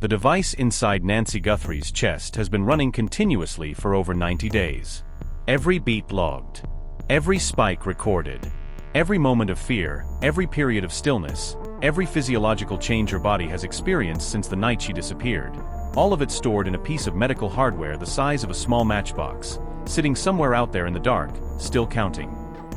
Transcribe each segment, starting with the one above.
The device inside Nancy Guthrie's chest has been running continuously for over 90 days. Every beat logged. Every spike recorded. Every moment of fear, every period of stillness, every physiological change her body has experienced since the night she disappeared. All of it stored in a piece of medical hardware the size of a small matchbox, sitting somewhere out there in the dark, still counting.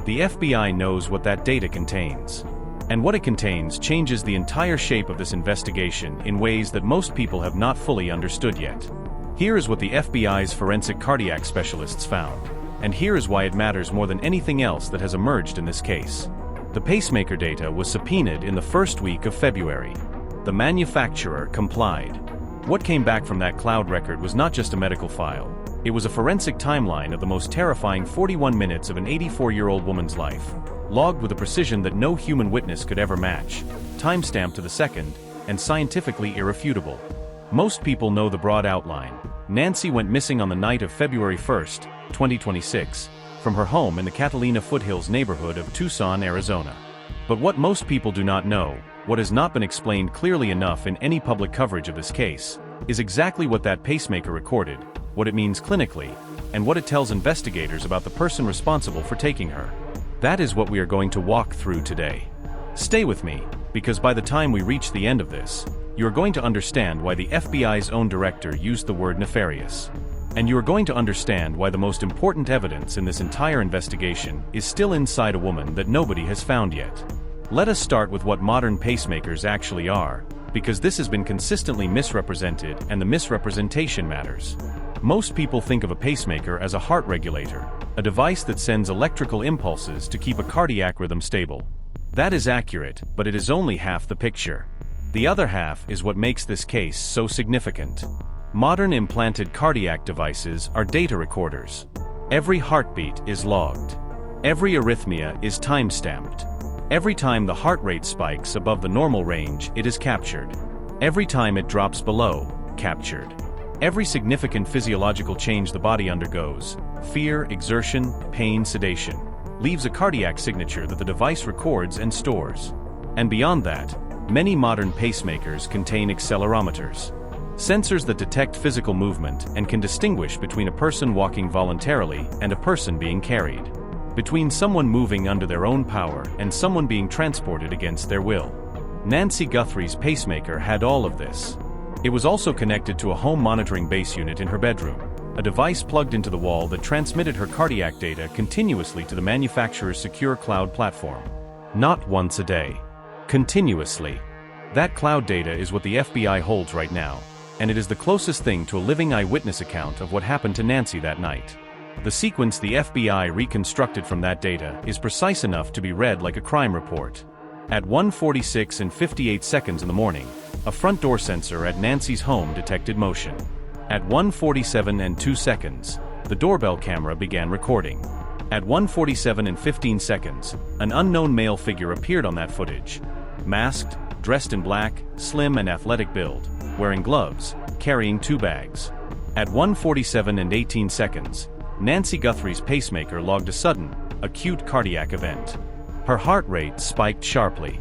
The FBI knows what that data contains. And what it contains changes the entire shape of this investigation in ways that most people have not fully understood yet. Here is what the FBI's forensic cardiac specialists found. And here is why it matters more than anything else that has emerged in this case. The pacemaker data was subpoenaed in the first week of February. The manufacturer complied. What came back from that cloud record was not just a medical file. It was a forensic timeline of the most terrifying 41 minutes of an 84-year-old woman's life, logged with a precision that no human witness could ever match, timestamped to the second, and scientifically irrefutable. Most people know the broad outline. Nancy went missing on the night of February 1st, 2026, from her home in the Catalina Foothills neighborhood of Tucson, Arizona. But what most people do not know, what has not been explained clearly enough in any public coverage of this case, is exactly what that pacemaker recorded, what it means clinically, and what it tells investigators about the person responsible for taking her. That is what we are going to walk through today. Stay with me, because by the time we reach the end of this, you are going to understand why the FBI's own director used the word nefarious. And you are going to understand why the most important evidence in this entire investigation is still inside a woman that nobody has found yet. Let us start with what modern pacemakers actually are, because this has been consistently misrepresented and the misrepresentation matters. Most people think of a pacemaker as a heart regulator, a device that sends electrical impulses to keep a cardiac rhythm stable. That is accurate, but it is only half the picture. The other half is what makes this case so significant. Modern implanted cardiac devices are data recorders. Every heartbeat is logged. Every arrhythmia is time-stamped. Every time the heart rate spikes above the normal range, it is captured. Every time it drops below, captured. Every significant physiological change the body undergoes, fear, exertion, pain, sedation, leaves a cardiac signature that the device records and stores. And beyond that, many modern pacemakers contain accelerometers, sensors that detect physical movement and can distinguish between a person walking voluntarily and a person being carried, between someone moving under their own power and someone being transported against their will. Nancy Guthrie's pacemaker had all of this. It was also connected to a home monitoring base unit in her bedroom, a device plugged into the wall that transmitted her cardiac data continuously to the manufacturer's secure cloud platform. Not once a day. Continuously. That cloud data is what the FBI holds right now, and it is the closest thing to a living eyewitness account of what happened to Nancy that night. The sequence the FBI reconstructed from that data is precise enough to be read like a crime report. At 1:46 and 58 seconds in the morning, a front door sensor at Nancy's home detected motion. At 1:47 and 2 seconds, the doorbell camera began recording. At 1:47 and 15 seconds, an unknown male figure appeared on that footage. Masked, dressed in black, slim and athletic build, wearing gloves, carrying 2 bags. At 1:47 and 18 seconds, Nancy Guthrie's pacemaker logged a sudden, acute cardiac event. Her heart rate spiked sharply.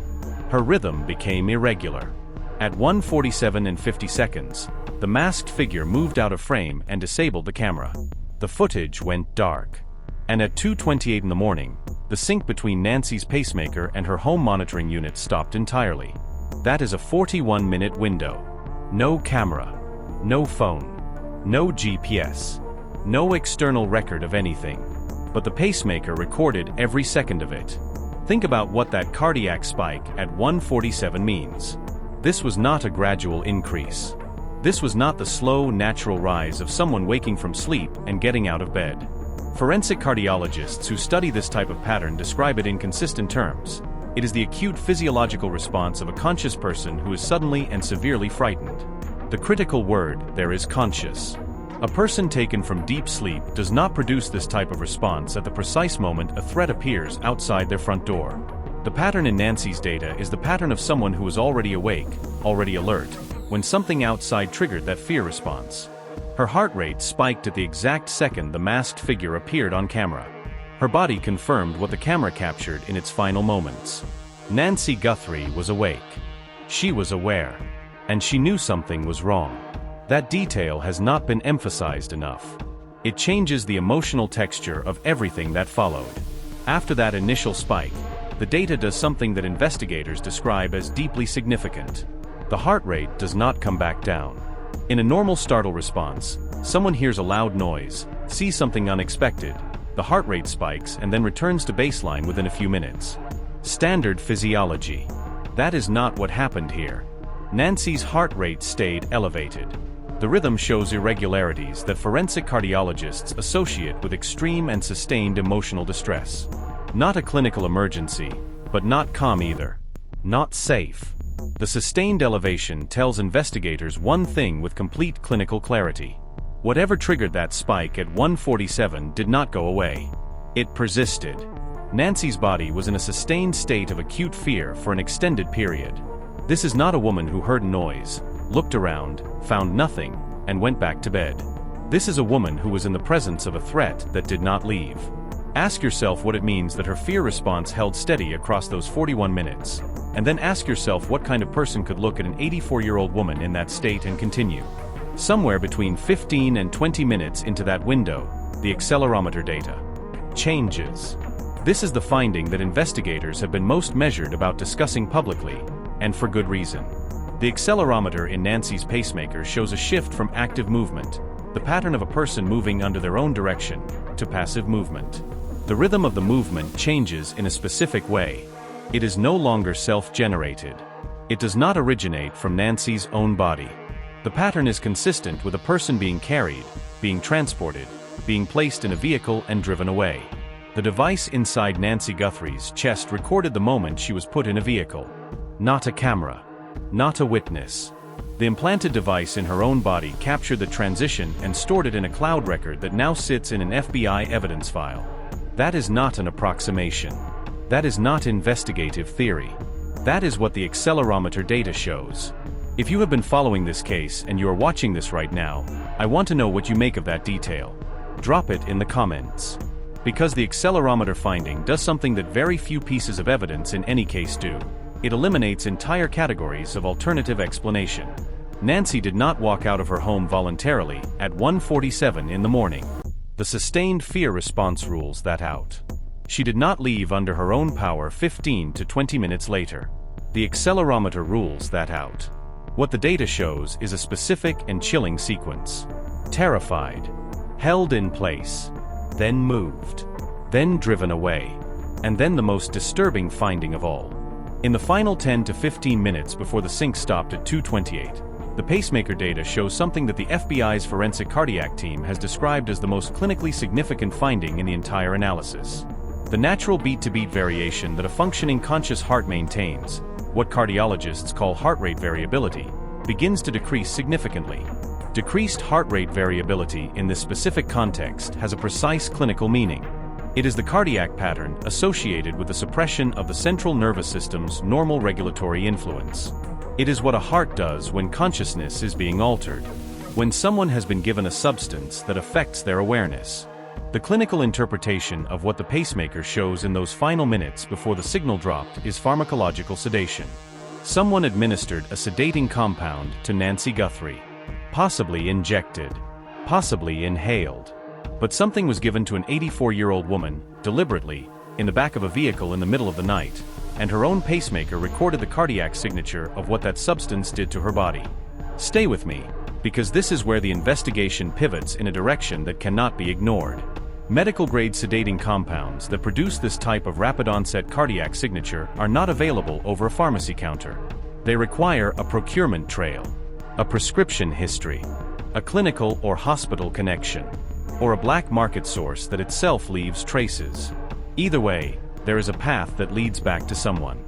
Her rhythm became irregular. At 1:47 and 50 seconds, the masked figure moved out of frame and disabled the camera. The footage went dark. And at 2:28 in the morning, the sync between Nancy's pacemaker and her home monitoring unit stopped entirely. That is a 41-minute window. No camera. No phone. No GPS. No external record of anything. But the pacemaker recorded every second of it. Think about what that cardiac spike at 1:47 means. This was not a gradual increase. This was not the slow, natural rise of someone waking from sleep and getting out of bed. Forensic cardiologists who study this type of pattern describe it in consistent terms. It is the acute physiological response of a conscious person who is suddenly and severely frightened. The critical word there is conscious. A person taken from deep sleep does not produce this type of response at the precise moment a threat appears outside their front door. The pattern in Nancy's data is the pattern of someone who was already awake, already alert, when something outside triggered that fear response. Her heart rate spiked at the exact second the masked figure appeared on camera. Her body confirmed what the camera captured in its final moments. Nancy Guthrie was awake. She was aware. And she knew something was wrong. That detail has not been emphasized enough. It changes the emotional texture of everything that followed. After that initial spike, the data does something that investigators describe as deeply significant. The heart rate does not come back down. In a normal startle response, someone hears a loud noise, sees something unexpected, the heart rate spikes and then returns to baseline within a few minutes. Standard physiology. That is not what happened here. Nancy's heart rate stayed elevated. The rhythm shows irregularities that forensic cardiologists associate with extreme and sustained emotional distress. Not a clinical emergency, but not calm either. Not safe. The sustained elevation tells investigators one thing with complete clinical clarity. Whatever triggered that spike at 1:47 did not go away. It persisted. Nancy's body was in a sustained state of acute fear for an extended period. This is not a woman who heard a noise, looked around, found nothing, and went back to bed. This is a woman who was in the presence of a threat that did not leave. Ask yourself what it means that her fear response held steady across those 41 minutes. And then ask yourself what kind of person could look at an 84-year-old woman in that state and continue. Somewhere between 15 and 20 minutes into that window, the accelerometer data changes. This is the finding that investigators have been most measured about discussing publicly, and for good reason. The accelerometer in Nancy's pacemaker shows a shift from active movement, the pattern of a person moving under their own direction, to passive movement. The rhythm of the movement changes in a specific way. It is no longer self-generated. It does not originate from Nancy's own body. The pattern is consistent with a person being carried, being transported, being placed in a vehicle and driven away. The device inside Nancy Guthrie's chest recorded the moment she was put in a vehicle. Not a camera. Not a witness. The implanted device in her own body captured the transition and stored it in a cloud record that now sits in an FBI evidence file. That is not an approximation. That is not investigative theory. That is what the accelerometer data shows. If you have been following this case and you are watching this right now, I want to know what you make of that detail. Drop it in the comments. Because the accelerometer finding does something that very few pieces of evidence in any case do. It eliminates entire categories of alternative explanation. Nancy did not walk out of her home voluntarily at 1:47 in the morning. The sustained fear response rules that out. She did not leave under her own power 15 to 20 minutes later. The accelerometer rules that out. What the data shows is a specific and chilling sequence. Terrified. Held in place. Then moved. Then driven away. And then the most disturbing finding of all. In the final 10 to 15 minutes before the sync stopped at 2:28, the pacemaker data shows something that the FBI's forensic cardiac team has described as the most clinically significant finding in the entire analysis. The natural beat-to-beat variation that a functioning conscious heart maintains, what cardiologists call heart rate variability, begins to decrease significantly. Decreased heart rate variability in this specific context has a precise clinical meaning. It is the cardiac pattern associated with the suppression of the central nervous system's normal regulatory influence. It is what a heart does when consciousness is being altered, when someone has been given a substance that affects their awareness. The clinical interpretation of what the pacemaker shows in those final minutes before the signal dropped is pharmacological sedation. Someone administered a sedating compound to Nancy Guthrie. Possibly injected. Possibly inhaled. But something was given to an 84-year-old woman, deliberately, in the back of a vehicle in the middle of the night, and her own pacemaker recorded the cardiac signature of what that substance did to her body. Stay with me, because this is where the investigation pivots in a direction that cannot be ignored. Medical-grade sedating compounds that produce this type of rapid-onset cardiac signature are not available over a pharmacy counter. They require a procurement trail, a prescription history, a clinical or hospital connection, or a black market source that itself leaves traces. Either way, there is a path that leads back to someone.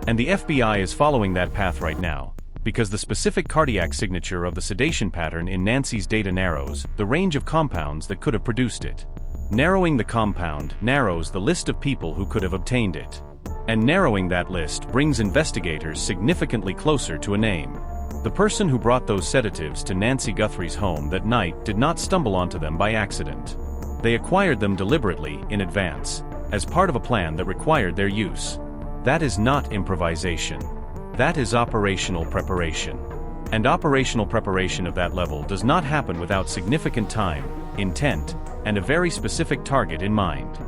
And the FBI is following that path right now, because the specific cardiac signature of the sedation pattern in Nancy's data narrows the range of compounds that could have produced it. Narrowing the compound narrows the list of people who could have obtained it. And narrowing that list brings investigators significantly closer to a name. The person who brought those sedatives to Nancy Guthrie's home that night did not stumble onto them by accident. They acquired them deliberately in advance, as part of a plan that required their use. That is not improvisation. That is operational preparation. And operational preparation of that level does not happen without significant time, intent, and a very specific target in mind.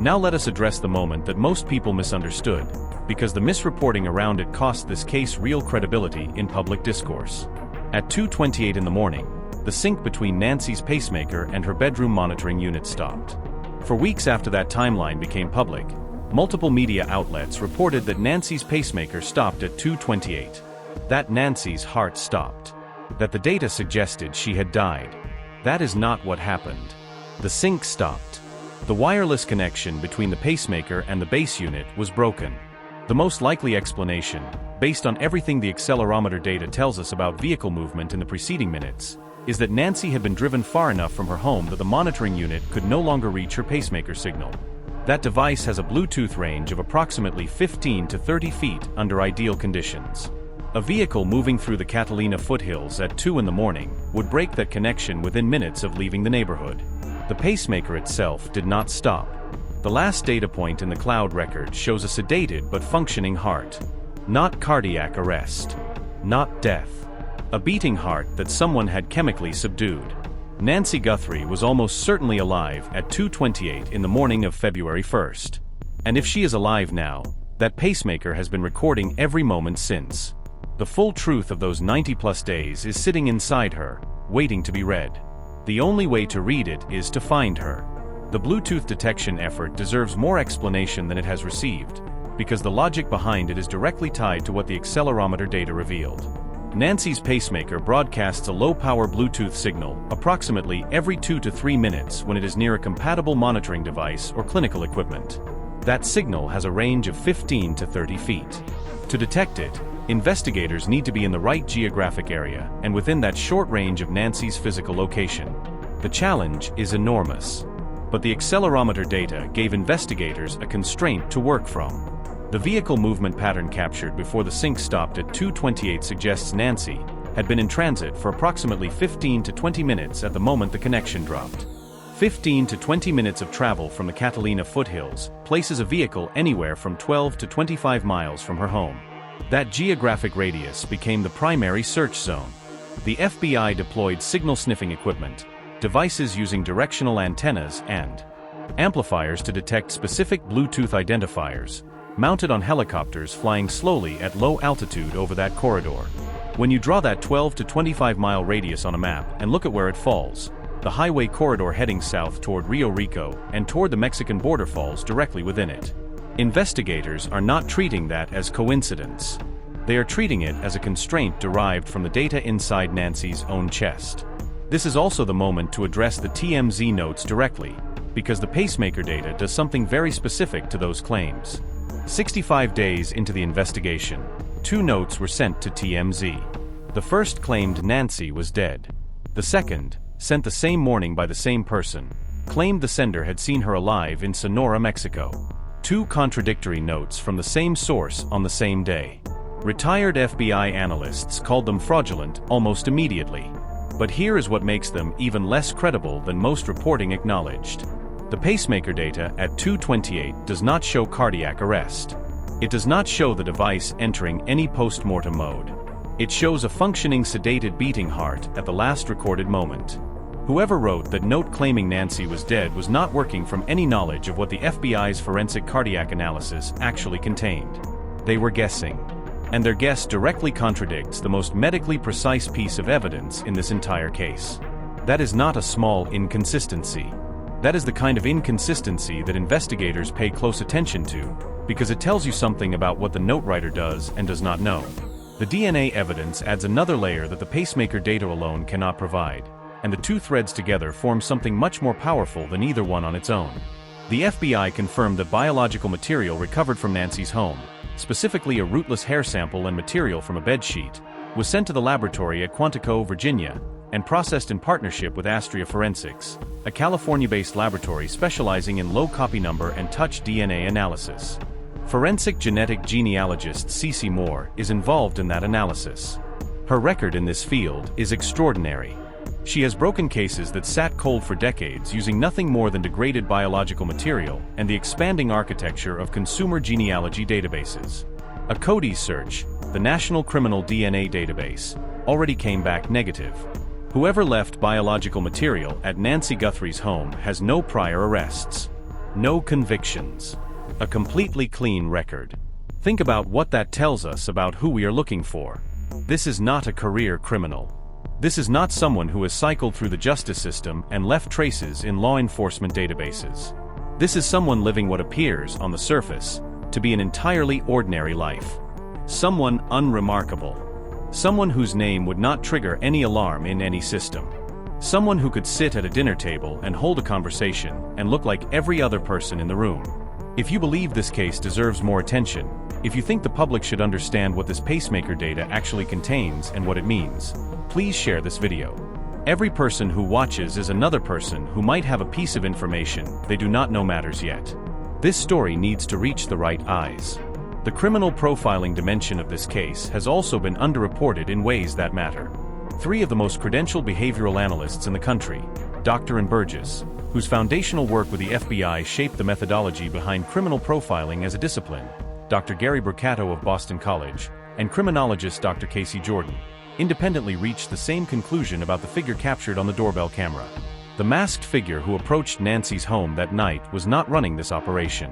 Now let us address the moment that most people misunderstood, because the misreporting around it cost this case real credibility in public discourse. At 2:28 in the morning, the sync between Nancy's pacemaker and her bedroom monitoring unit stopped. For weeks after that timeline became public, multiple media outlets reported that Nancy's pacemaker stopped at 2:28. That Nancy's heart stopped. That the data suggested she had died. That is not what happened. The sync stopped. The wireless connection between the pacemaker and the base unit was broken. The most likely explanation, based on everything the accelerometer data tells us about vehicle movement in the preceding minutes, is that Nancy had been driven far enough from her home that the monitoring unit could no longer reach her pacemaker signal. That device has a Bluetooth range of approximately 15 to 30 feet under ideal conditions. A vehicle moving through the Catalina foothills at 2 in the morning would break that connection within minutes of leaving the neighborhood. The pacemaker itself did not stop. The last data point in the cloud record shows a sedated but functioning heart. Not cardiac arrest. Not death. A beating heart that someone had chemically subdued. Nancy Guthrie was almost certainly alive at 2:28 in the morning of February 1st. And if she is alive now, that pacemaker has been recording every moment since. The full truth of those 90-plus days is sitting inside her, waiting to be read. The only way to read it is to find her. The Bluetooth detection effort deserves more explanation than it has received, because the logic behind it is directly tied to what the accelerometer data revealed. Nancy's pacemaker broadcasts a low-power Bluetooth signal approximately every 2 to 3 minutes when it is near a compatible monitoring device or clinical equipment. That signal has a range of 15 to 30 feet. To detect it, investigators need to be in the right geographic area and within that short range of Nancy's physical location. The challenge is enormous. But the accelerometer data gave investigators a constraint to work from. The vehicle movement pattern captured before the sync stopped at 2:28 suggests Nancy had been in transit for approximately 15 to 20 minutes at the moment the connection dropped. 15 to 20 minutes of travel from the Catalina foothills places a vehicle anywhere from 12 to 25 miles from her home. That geographic radius became the primary search zone. The FBI deployed signal sniffing equipment, devices using directional antennas and amplifiers to detect specific Bluetooth identifiers, mounted on helicopters flying slowly at low altitude over that corridor. When you draw that 12 to 25 mile radius on a map and look at where it falls, the highway corridor heading south toward Rio Rico and toward the Mexican border falls directly within it. Investigators are not treating that as coincidence. They are treating it as a constraint derived from the data inside Nancy's own chest. This is also the moment to address the TMZ notes directly, because the pacemaker data does something very specific to those claims. 65 days into the investigation, 2 notes were sent to TMZ. The first claimed Nancy was dead. The second, sent the same morning by the same person, claimed the sender had seen her alive in Sonora, Mexico. 2 contradictory notes from the same source on the same day. Retired FBI analysts called them fraudulent almost immediately. But here is what makes them even less credible than most reporting acknowledged. The pacemaker data at 2:28 does not show cardiac arrest. It does not show the device entering any post-mortem mode. It shows a functioning sedated beating heart at the last recorded moment. Whoever wrote that note claiming Nancy was dead was not working from any knowledge of what the FBI's forensic cardiac analysis actually contained. They were guessing. And their guess directly contradicts the most medically precise piece of evidence in this entire case. That is not a small inconsistency. That is the kind of inconsistency that investigators pay close attention to, because it tells you something about what the note writer does and does not know. The DNA evidence adds another layer that the pacemaker data alone cannot provide, and the 2 threads together form something much more powerful than either one on its own. The FBI confirmed that biological material recovered from Nancy's home, specifically a rootless hair sample and material from a bedsheet, was sent to the laboratory at Quantico, Virginia, and processed in partnership with Astria Forensics, a California-based laboratory specializing in low copy number and touch DNA analysis. Forensic genetic genealogist Cece Moore is involved in that analysis. Her record in this field is extraordinary. She has broken cases that sat cold for decades using nothing more than degraded biological material and the expanding architecture of consumer genealogy databases. A CODI search, the National Criminal DNA Database, already came back negative. Whoever left biological material at Nancy Guthrie's home has no prior arrests, no convictions, a completely clean record. Think about what that tells us about who we are looking for. This is not a career criminal. This is not someone who has cycled through the justice system and left traces in law enforcement databases. This is someone living what appears, on the surface, to be an entirely ordinary life. Someone unremarkable. Someone whose name would not trigger any alarm in any system. Someone who could sit at a dinner table and hold a conversation and look like every other person in the room. If you believe this case deserves more attention, if you think the public should understand what this pacemaker data actually contains and what it means, please share this video. Every person who watches is another person who might have a piece of information they do not know matters yet. This story needs to reach the right eyes. The criminal profiling dimension of this case has also been underreported in ways that matter. 3 of the most credentialed behavioral analysts in the country, Doctor and Burgess, whose foundational work with the FBI shaped the methodology behind criminal profiling as a discipline, Dr. Gary Bricatto of Boston College, and criminologist Dr. Casey Jordan, independently reached the same conclusion about the figure captured on the doorbell camera. The masked figure who approached Nancy's home that night was not running this operation.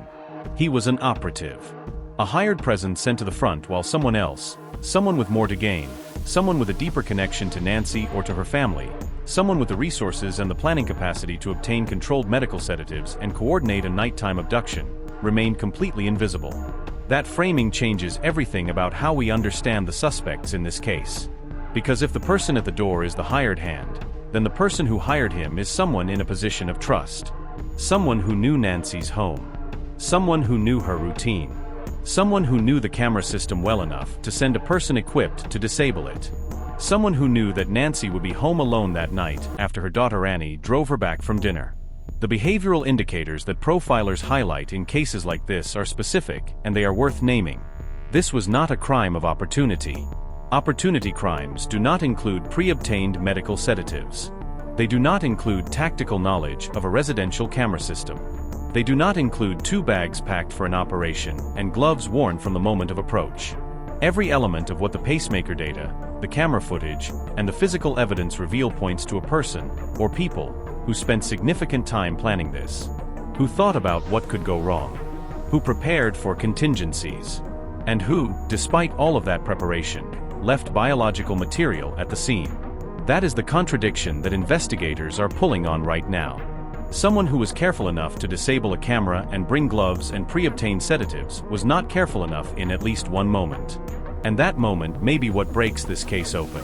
He was an operative. A hired presence sent to the front while someone else, someone with more to gain, someone with a deeper connection to Nancy or to her family, someone with the resources and the planning capacity to obtain controlled medical sedatives and coordinate a nighttime abduction, remained completely invisible. That framing changes everything about how we understand the suspects in this case. Because if the person at the door is the hired hand, then the person who hired him is someone in a position of trust. Someone who knew Nancy's home. Someone who knew her routine. Someone who knew the camera system well enough to send a person equipped to disable it. Someone who knew that Nancy would be home alone that night after her daughter Annie drove her back from dinner. The behavioral indicators that profilers highlight in cases like this are specific, and they are worth naming. This was not a crime of opportunity. Opportunity crimes do not include pre-obtained medical sedatives. They do not include tactical knowledge of a residential camera system. They do not include 2 bags packed for an operation and gloves worn from the moment of approach. Every element of what the pacemaker data, the camera footage, and the physical evidence reveal points to a person, or people, who spent significant time planning this, who thought about what could go wrong, who prepared for contingencies, and who, despite all of that preparation, left biological material at the scene. That is the contradiction that investigators are pulling on right now. Someone who was careful enough to disable a camera and bring gloves and pre-obtain sedatives was not careful enough in at least one moment. And that moment may be what breaks this case open.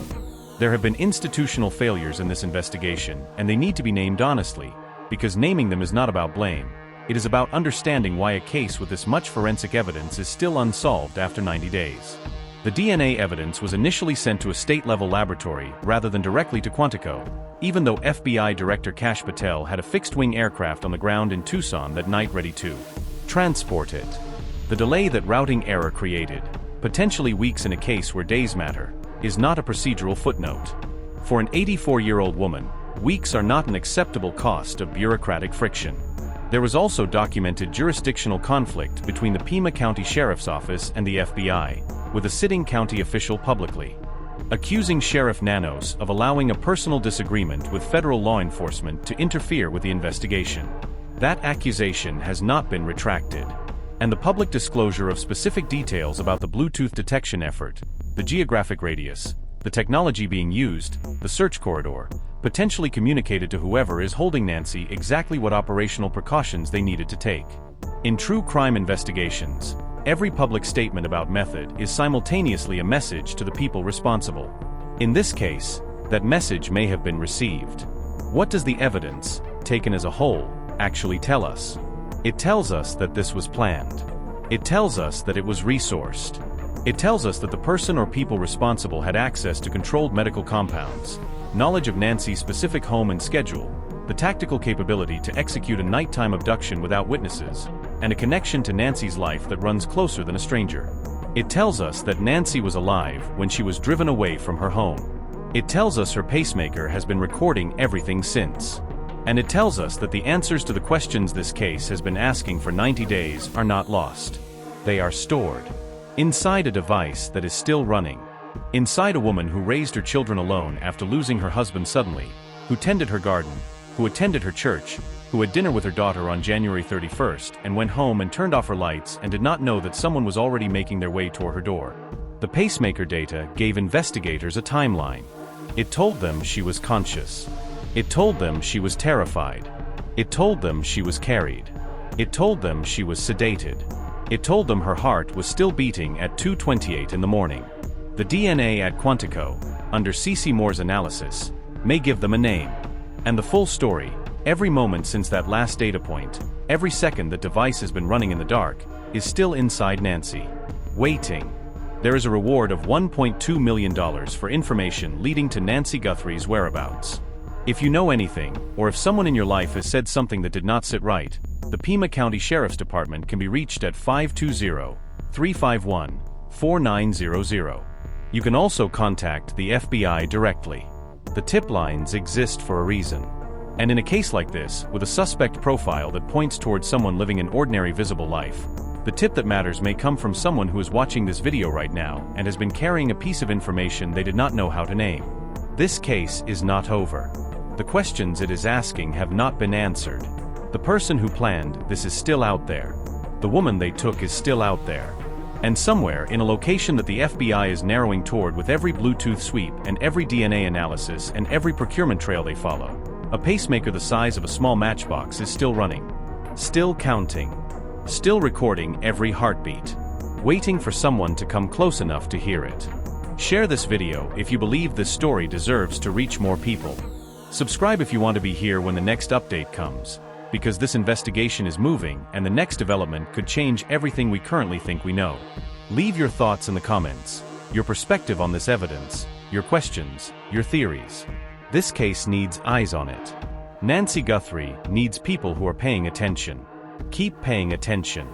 There have been institutional failures in this investigation, and they need to be named honestly, because naming them is not about blame. It is about understanding why a case with this much forensic evidence is still unsolved after 90 days. The DNA evidence was initially sent to a state-level laboratory rather than directly to Quantico, even though FBI Director Kash Patel had a fixed-wing aircraft on the ground in Tucson that night ready to transport it. The delay that routing error created, potentially weeks in a case where days matter, is not a procedural footnote. For an 84-year-old woman, weeks are not an acceptable cost of bureaucratic friction. There was also documented jurisdictional conflict between the Pima County Sheriff's Office and the FBI, with a sitting county official publicly accusing Sheriff Nanos of allowing a personal disagreement with federal law enforcement to interfere with the investigation. That accusation has not been retracted, and the public disclosure of specific details about the Bluetooth detection effort, the geographic radius, the technology being used, the search corridor, potentially communicated to whoever is holding Nancy exactly what operational precautions they needed to take. In true crime investigations, every public statement about method is simultaneously a message to the people responsible. In this case, that message may have been received. What does the evidence, taken as a whole, actually tell us? It tells us that this was planned. It tells us that it was resourced. It tells us that the person or people responsible had access to controlled medical compounds, knowledge of Nancy's specific home and schedule, the tactical capability to execute a nighttime abduction without witnesses, and a connection to Nancy's life that runs closer than a stranger. It tells us that Nancy was alive when she was driven away from her home. It tells us her pacemaker has been recording everything since. And it tells us that the answers to the questions this case has been asking for 90 days are not lost. They are stored. Inside a device that is still running. Inside a woman who raised her children alone after losing her husband suddenly, who tended her garden, who attended her church, who had dinner with her daughter on January 31st and went home and turned off her lights and did not know that someone was already making their way toward her door. The pacemaker data gave investigators a timeline. It told them she was conscious. It told them she was terrified. It told them she was carried. It told them she was sedated. It told them her heart was still beating at 2:28 in the morning. The DNA at Quantico, under C.C. Moore's analysis, may give them a name. And the full story, every moment since that last data point, every second the device has been running in the dark, is still inside Nancy. Waiting. There is a reward of $1.2 million for information leading to Nancy Guthrie's whereabouts. If you know anything, or if someone in your life has said something that did not sit right, the Pima County Sheriff's Department can be reached at 520-351-4900. You can also contact the FBI directly. The tip lines exist for a reason. And in a case like this, with a suspect profile that points towards someone living an ordinary visible life, the tip that matters may come from someone who is watching this video right now and has been carrying a piece of information they did not know how to name. This case is not over. The questions it is asking have not been answered. The person who planned this is still out there. The woman they took is still out there. And somewhere in a location that the FBI is narrowing toward with every Bluetooth sweep and every DNA analysis and every procurement trail they follow, a pacemaker the size of a small matchbox is still running. Still counting. Still recording every heartbeat. Waiting for someone to come close enough to hear it. Share this video if you believe this story deserves to reach more people. Subscribe if you want to be here when the next update comes, because this investigation is moving and the next development could change everything we currently think we know. Leave your thoughts in the comments, your perspective on this evidence, your questions, your theories. This case needs eyes on it. Nancy Guthrie needs people who are paying attention. Keep paying attention.